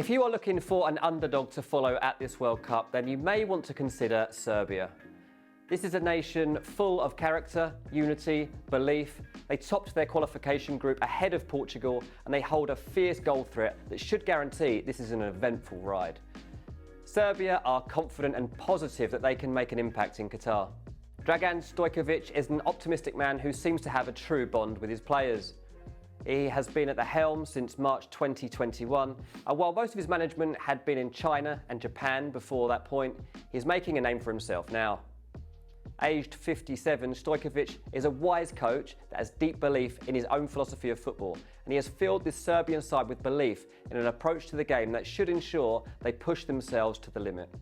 If you are looking for an underdog to follow at this World Cup, then you may want to consider Serbia. This is a nation full of character, unity, belief. They topped their qualification group ahead of Portugal, and they hold a fierce goal threat that should guarantee this is an eventful ride. Serbia are confident and positive that they can make an impact in Qatar. Dragan Stojkovic is an optimistic man who seems to have a true bond with his players. He has been at the helm since March 2021, and while most of his management had been in China and Japan before that point, he's making a name for himself now. Aged 57, Stojkovic is a wise coach that has deep belief in his own philosophy of football, and he has filled this Serbian side with belief in an approach to the game that should ensure they push themselves to the limit.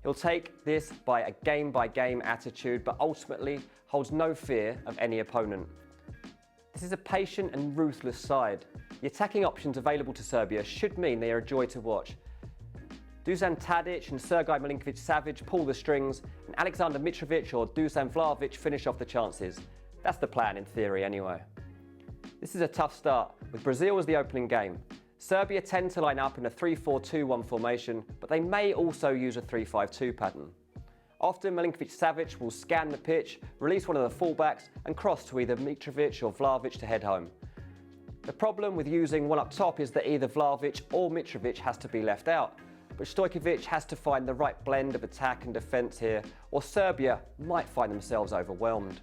He'll take this by a game-by-game attitude, but ultimately holds no fear of any opponent. This is a patient and ruthless side. The attacking options available to Serbia should mean they are a joy to watch. Dusan Tadic and Sergej Milinkovic-Savic pull the strings, and Aleksandar Mitrovic or Dusan Vlahovic finish off the chances. That's the plan in theory anyway. This is a tough start, with Brazil as the opening game. Serbia tend to line up in a 3-4-2-1 formation, but they may also use a 3-5-2 pattern. Often Milinkovic-Savic will scan the pitch, release one of the fullbacks and cross to either Mitrovic or Vlahovic to head home. The problem with using one up top is that either Vlahovic or Mitrovic has to be left out, but Stojkovic has to find the right blend of attack and defence here, or Serbia might find themselves overwhelmed.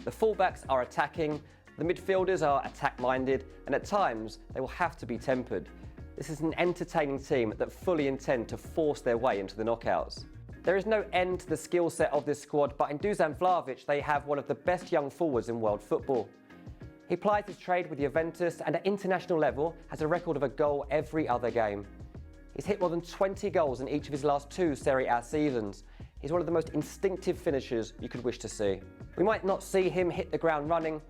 The fullbacks are attacking, the midfielders are attack-minded, and at times they will have to be tempered. This is an entertaining team that fully intend to force their way into the knockouts. There is no end to the skill set of this squad, but in Dusan Vlahovic they have one of the best young forwards in world football. He plies his trade with Juventus and at international level has a record of a goal every other game. He's hit more than 20 goals in each of his last 2 Serie A seasons. He's one of the most instinctive finishers you could wish to see. We might not see him hit the ground running,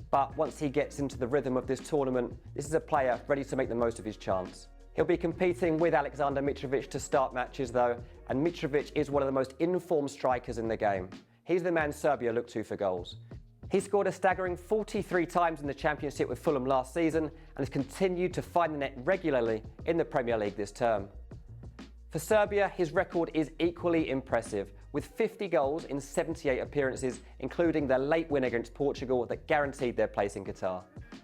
but once he gets into the rhythm of this tournament, this is a player ready to make the most of his chance. He'll be competing with Aleksandar Mitrovic to start matches though, and Mitrovic is one of the most informed strikers in the game. He's the man Serbia look to for goals. He scored a staggering 43 times in the Championship with Fulham last season and has continued to find the net regularly in the Premier League this term. For Serbia, his record is equally impressive, with 50 goals in 78 appearances, including their late win against Portugal that guaranteed their place in Qatar.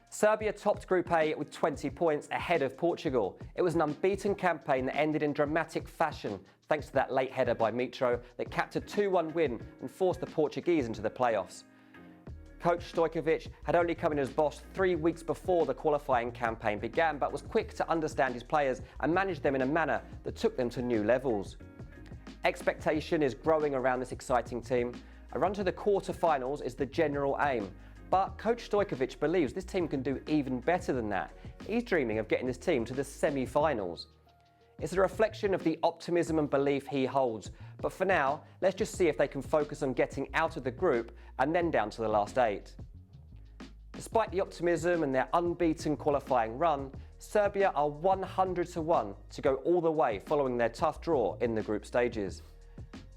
Serbia topped Group A with 20 points ahead of Portugal. It was an unbeaten campaign that ended in dramatic fashion thanks to that late header by Mitro that capped a 2-1 win and forced the Portuguese into the playoffs. Coach Stojkovic had only come in as boss 3 weeks before the qualifying campaign began, but was quick to understand his players and manage them in a manner that took them to new levels. Expectation is growing around this exciting team. A run to the quarter-finals is the general aim, but Coach Stojkovic believes this team can do even better than that. He's dreaming of getting this team to the semi-finals. It's a reflection of the optimism and belief he holds, but for now, let's just see if they can focus on getting out of the group and then down to the last 8. Despite the optimism and their unbeaten qualifying run, Serbia are 100-1 to go all the way following their tough draw in the group stages.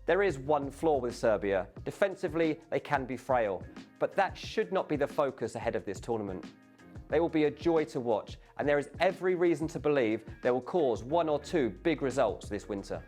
There is one flaw with Serbia. Defensively, they can be frail, but that should not be the focus ahead of this tournament. They will be a joy to watch, and there is every reason to believe they will cause 1 or 2 big results this winter.